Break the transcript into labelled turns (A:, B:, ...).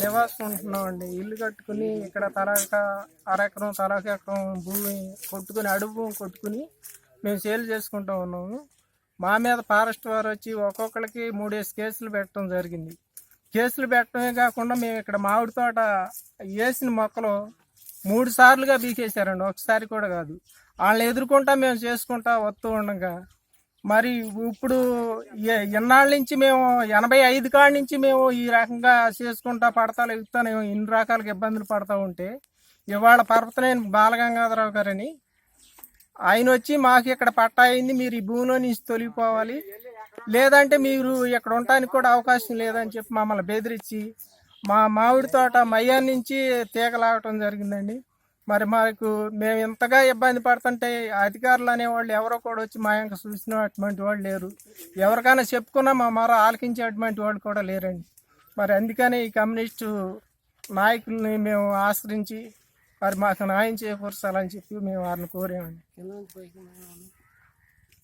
A: నివాసం ఉంటున్నామండి. ఇల్లు కట్టుకుని ఇక్కడ అరెకరం ఎకరం భూమి కొట్టుకుని అడుగు భూమి కొట్టుకుని మేము సేల్ చేసుకుంటూ ఉన్నాము. మా మీద ఫారెస్ట్ వారు వచ్చి ఒక్కొక్కరికి 3 కేసులు పెట్టడం జరిగింది. కేసులు పెట్టడమే కాకుండా మేము ఇక్కడ మామిడి తోట వేసిన మొక్కలు 3 సార్లుగా బీకేశారండి, ఒకసారి కూడా కాదు. వాళ్ళని ఎదుర్కొంటా మేము చేసుకుంటా వస్తూ ఉండగా మరి ఇప్పుడు ఎన్నాళ్ళ నుంచి మేము 85 కాడి నుంచి మేము ఈ రకంగా చేసుకుంటా పడతాలు ఎగుతాను ఇన్ని రకాలుగా ఇబ్బందులు పడతా ఉంటే ఇవాళ పర్వతనేని బాలగంగాధరరావు గారని ఆయన వచ్చి మాకు ఇక్కడ పట్టా అయింది, మీరు ఈ భూమిలో నుంచి తొలగిపోవాలి, లేదంటే మీరు ఇక్కడ ఉండటానికి కూడా అవకాశం లేదని చెప్పి మమ్మల్ని బెదిరించి మా మామిడి తోట మయ్యాన్ని నుంచి తీగలాగటం జరిగిందండి. మరి మాకు మేము ఇంతగా ఇబ్బంది పడుతుంటే అధికారులు అనేవాళ్ళు ఎవరో కూడా వచ్చి మా యొక్క చూసినటువంటి వాళ్ళు లేరు. ఎవరికైనా చెప్పుకున్నా మా మరో ఆలకించేటువంటి వాళ్ళు కూడా లేరండి. మరి అందుకని ఈ కమ్యూనిస్టు నాయకుల్ని మేము ఆశ్రయించి మరి మాకు న్యాయం చేకూర్చాలని చెప్పి మేము వారిని కోరామండి.